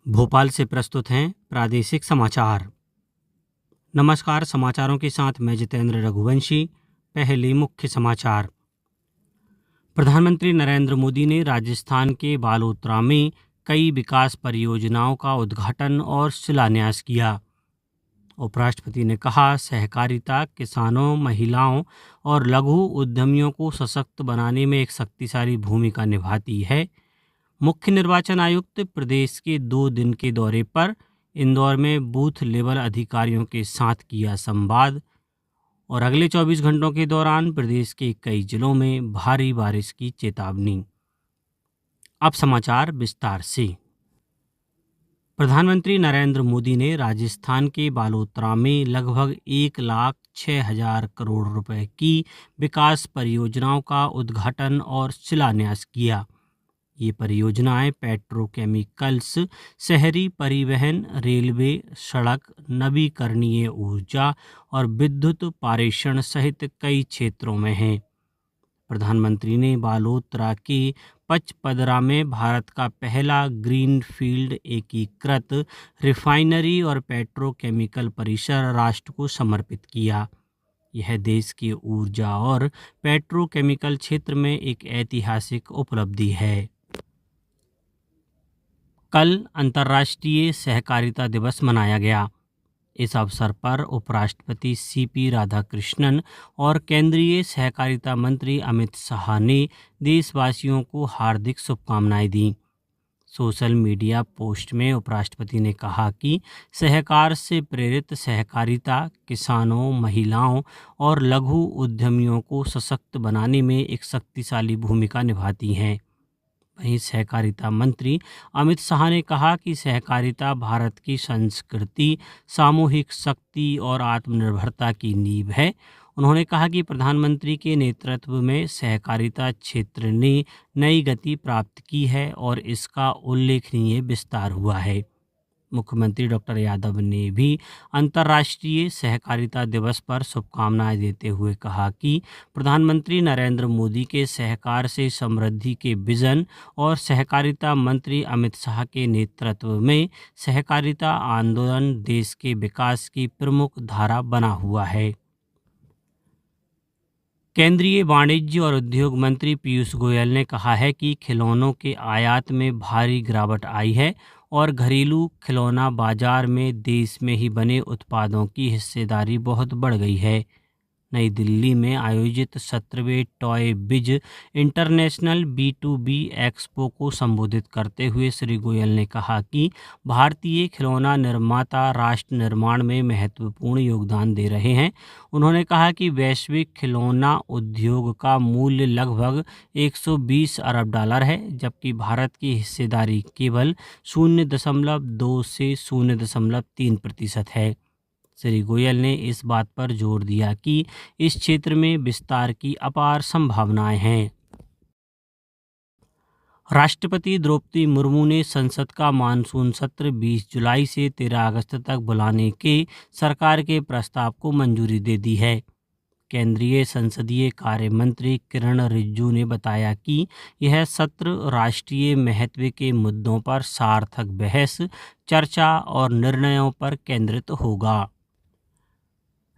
भोपाल से प्रस्तुत हैं प्रादेशिक समाचार। नमस्कार, समाचारों के साथ मैं जितेंद्र रघुवंशी। पहले मुख्य समाचार। प्रधानमंत्री नरेंद्र मोदी ने राजस्थान के बालोतरा में कई विकास परियोजनाओं का उद्घाटन और शिलान्यास किया। उपराष्ट्रपति ने कहा, सहकारिता किसानों, महिलाओं और लघु उद्यमियों को सशक्त बनाने में एक शक्तिशाली भूमिका निभाती है। मुख्य निर्वाचन आयुक्त प्रदेश के 2 दिन के दौरे पर इंदौर में बूथ लेवल अधिकारियों के साथ किया संवाद। और अगले 24 घंटों के दौरान प्रदेश के कई जिलों में भारी बारिश की चेतावनी। अब समाचार विस्तार से। प्रधानमंत्री नरेंद्र मोदी ने राजस्थान के बालोतरा में लगभग 1,06,000 करोड़ रुपए की विकास परियोजनाओं का उद्घाटन और शिलान्यास किया। ये परियोजनाएं पेट्रोकेमिकल्स, शहरी परिवहन, रेलवे, सड़क, नवीकरणीय ऊर्जा और विद्युत पारेषण सहित कई क्षेत्रों में हैं। प्रधानमंत्री ने बालोतरा के पचपदरा में भारत का पहला ग्रीनफील्ड एकीकृत रिफाइनरी और पेट्रोकेमिकल परिसर राष्ट्र को समर्पित किया। यह देश की ऊर्जा और पेट्रोकेमिकल क्षेत्र में एक ऐतिहासिक उपलब्धि है। कल अंतर्राष्ट्रीय सहकारिता दिवस मनाया गया। इस अवसर पर उपराष्ट्रपति सीपी राधाकृष्णन और केंद्रीय सहकारिता मंत्री अमित शाह ने देशवासियों को हार्दिक शुभकामनाएं दी। सोशल मीडिया पोस्ट में उपराष्ट्रपति ने कहा कि सहकार से प्रेरित सहकारिता किसानों, महिलाओं और लघु उद्यमियों को सशक्त बनाने में एक शक्तिशाली भूमिका निभाती हैं। वहीं सहकारिता मंत्री अमित शाह ने कहा कि सहकारिता भारत की संस्कृति, सामूहिक शक्ति और आत्मनिर्भरता की नींव है। उन्होंने कहा कि प्रधानमंत्री के नेतृत्व में सहकारिता क्षेत्र ने नई गति प्राप्त की है और इसका उल्लेखनीय विस्तार हुआ है। मुख्यमंत्री डॉक्टर यादव ने भी अंतर्राष्ट्रीय सहकारिता दिवस पर शुभकामनाएं देते हुए कहा कि प्रधानमंत्री नरेंद्र मोदी के सहकार से समृद्धि के विजन और सहकारिता मंत्री अमित शाह के नेतृत्व में सहकारिता आंदोलन देश के विकास की प्रमुख धारा बना हुआ है। केंद्रीय वाणिज्य और उद्योग मंत्री पीयूष गोयल ने कहा है कि खिलौनों के आयात में भारी गिरावट आई है और घरेलू खिलौना बाजार में देश में ही बने उत्पादों की हिस्सेदारी बहुत बढ़ गई है। नई दिल्ली में आयोजित 17वें टॉय बिज इंटरनेशनल B2B एक्सपो को संबोधित करते हुए श्री गोयल ने कहा कि भारतीय खिलौना निर्माता राष्ट्र निर्माण में महत्वपूर्ण योगदान दे रहे हैं। उन्होंने कहा कि वैश्विक खिलौना उद्योग का मूल्य लगभग 120 अरब डॉलर है, जबकि भारत की हिस्सेदारी केवल 0.2 से 0.3% है। श्री गोयल ने इस बात पर जोर दिया कि इस क्षेत्र में विस्तार की अपार संभावनाएं हैं। राष्ट्रपति द्रौपदी मुर्मू ने संसद का मानसून सत्र 20 जुलाई से 13 अगस्त तक बुलाने के सरकार के प्रस्ताव को मंजूरी दे दी है। केंद्रीय संसदीय कार्य मंत्री किरण रिजिजू ने बताया कि यह सत्र राष्ट्रीय महत्व के मुद्दों पर सार्थक बहस, चर्चा और निर्णयों पर केंद्रित होगा।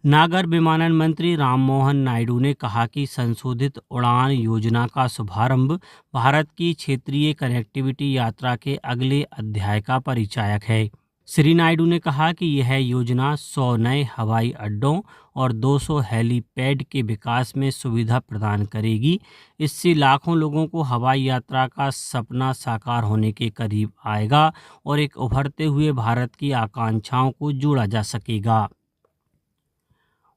नागर विमानन मंत्री राममोहन नायडू ने कहा कि संशोधित उड़ान योजना का शुभारंभ भारत की क्षेत्रीय कनेक्टिविटी यात्रा के अगले अध्याय का परिचायक है। श्री नायडू ने कहा कि यह योजना 100 नए हवाई अड्डों और 200 हेलीपैड के विकास में सुविधा प्रदान करेगी। इससे लाखों लोगों को हवाई यात्रा का सपना साकार होने के करीब आएगा और एक उभरते हुए भारत की आकांक्षाओं को जोड़ा जा सकेगा।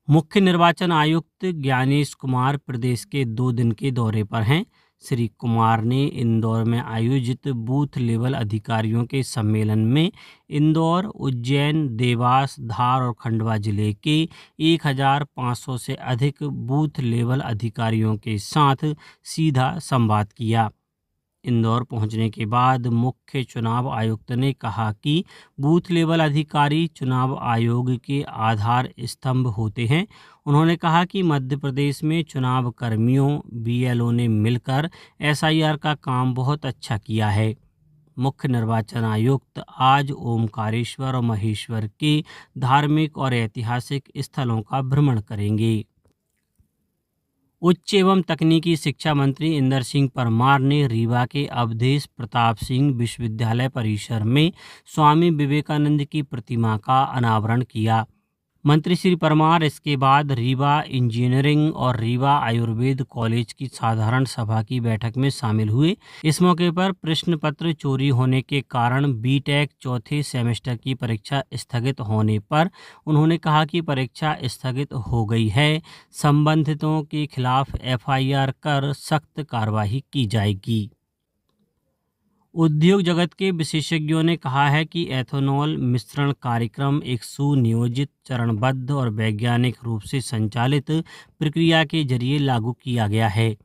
मुख्य निर्वाचन आयुक्त ज्ञानेश कुमार प्रदेश के 2 दिन के दौरे पर हैं। श्री कुमार ने इंदौर में आयोजित बूथ लेवल अधिकारियों के सम्मेलन में इंदौर, उज्जैन, देवास, धार और खंडवा जिले के 1,500 से अधिक बूथ लेवल अधिकारियों के साथ सीधा संवाद किया। इंदौर पहुंचने के बाद मुख्य चुनाव आयुक्त ने कहा कि बूथ लेवल अधिकारी चुनाव आयोग के आधार स्तंभ होते हैं। उन्होंने कहा कि मध्य प्रदेश में चुनाव कर्मियों, BLO ने मिलकर SIR का काम बहुत अच्छा किया है। मुख्य निर्वाचन आयुक्त आज ओमकारेश्वर और महेश्वर के धार्मिक और ऐतिहासिक स्थलों का भ्रमण करेंगे। उच्च एवं तकनीकी शिक्षा मंत्री इंदर सिंह परमार ने रीवा के अवधेश प्रताप सिंह विश्वविद्यालय परिसर में स्वामी विवेकानंद की प्रतिमा का अनावरण किया। मंत्री श्री परमार इसके बाद रीवा इंजीनियरिंग और रीवा आयुर्वेद कॉलेज की साधारण सभा की बैठक में शामिल हुए। इस मौके पर प्रश्न पत्र चोरी होने के कारण बीटेक चौथे सेमेस्टर की परीक्षा स्थगित होने पर उन्होंने कहा कि परीक्षा स्थगित हो गई है, संबंधितों के खिलाफ एफआईआर कर सख्त कार्रवाई की जाएगी। उद्योग जगत के विशेषज्ञों ने कहा है कि एथेनॉल मिश्रण कार्यक्रम एक सुनियोजित, चरणबद्ध और वैज्ञानिक रूप से संचालित प्रक्रिया के जरिए लागू किया गया है।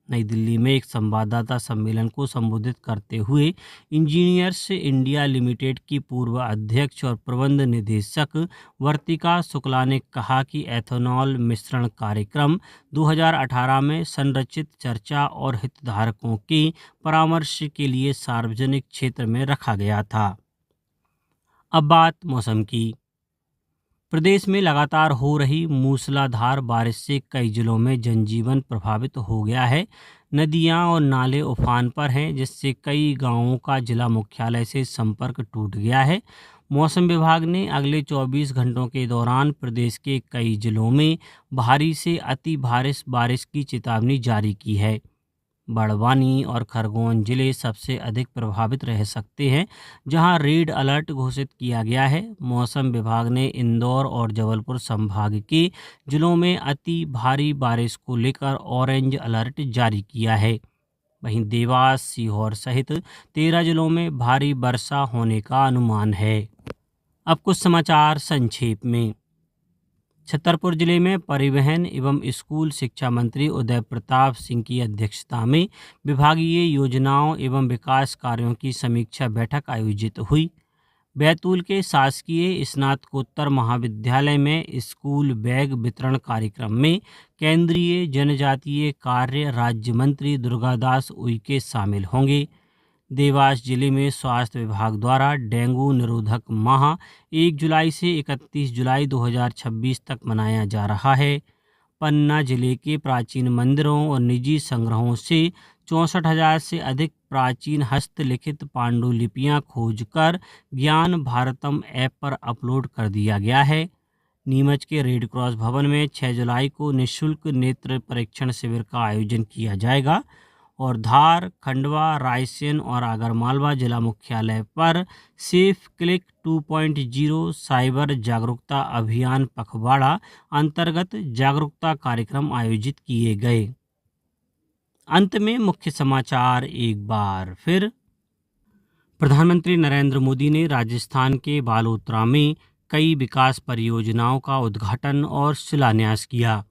नई दिल्ली में एक संवाददाता सम्मेलन को संबोधित करते हुए इंजीनियर्स इंडिया लिमिटेड की पूर्व अध्यक्ष और प्रबंध निदेशक वर्तिका शुक्ला ने कहा कि एथेनॉल मिश्रण कार्यक्रम 2018 में संरचित चर्चा और हितधारकों के परामर्श के लिए सार्वजनिक क्षेत्र में रखा गया था। अब बात मौसम की। प्रदेश में लगातार हो रही मूसलाधार बारिश से कई जिलों में जनजीवन प्रभावित हो गया है। नदियां और नाले उफान पर हैं, जिससे कई गांवों का जिला मुख्यालय से संपर्क टूट गया है। मौसम विभाग ने अगले 24 घंटों के दौरान प्रदेश के कई जिलों में भारी से अति भारी बारिश की चेतावनी जारी की है। बड़वानी और खरगोन जिले सबसे अधिक प्रभावित रह सकते हैं, जहां रेड अलर्ट घोषित किया गया है। मौसम विभाग ने इंदौर और जबलपुर संभाग के जिलों में अति भारी बारिश को लेकर ऑरेंज अलर्ट जारी किया है। वहीं देवास, सीहोर सहित 13 जिलों में भारी वर्षा होने का अनुमान है। अब कुछ समाचार संक्षेप में। छतरपुर जिले में परिवहन एवं स्कूल शिक्षा मंत्री उदय प्रताप सिंह की अध्यक्षता में विभागीय योजनाओं एवं विकास कार्यों की समीक्षा बैठक आयोजित हुई। बैतूल के शासकीय स्नातकोत्तर महाविद्यालय में स्कूल बैग वितरण कार्यक्रम में केंद्रीय जनजातीय कार्य राज्य मंत्री दुर्गादास उइके शामिल होंगे। देवास जिले में स्वास्थ्य विभाग द्वारा डेंगू निरोधक माह 1 जुलाई से 31 जुलाई 2026 तक मनाया जा रहा है। पन्ना जिले के प्राचीन मंदिरों और निजी संग्रहों से 64,000 से अधिक प्राचीन हस्तलिखित पांडुलिपियां खोजकर ज्ञान भारतम ऐप पर अपलोड कर दिया गया है। नीमच के रेड क्रॉस भवन में 6 जुलाई को निःशुल्क नेत्र परीक्षण शिविर का आयोजन किया जाएगा और धार, खंडवा, रायसेन और आगरमालवा जिला मुख्यालय पर सेफ क्लिक 2.0 साइबर जागरूकता अभियान पखवाड़ा अंतर्गत जागरूकता कार्यक्रम आयोजित किए गए। अंत में मुख्य समाचार एक बार फिर। प्रधानमंत्री नरेंद्र मोदी ने राजस्थान के बालोतरा में कई विकास परियोजनाओं का उद्घाटन और शिलान्यास किया।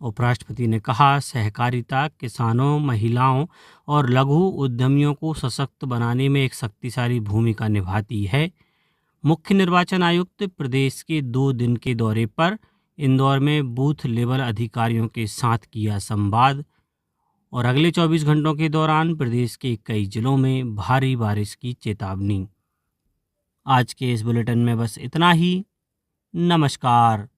उपराष्ट्रपति ने कहा, सहकारिता किसानों, महिलाओं और लघु उद्यमियों को सशक्त बनाने में एक शक्तिशाली भूमिका निभाती है। मुख्य निर्वाचन आयुक्त प्रदेश के 2 दिन के दौरे पर इंदौर में बूथ लेवल अधिकारियों के साथ किया संवाद। और अगले 24 घंटों के दौरान प्रदेश के कई जिलों में भारी बारिश की चेतावनी। आज के इस बुलेटिन में बस इतना ही। नमस्कार।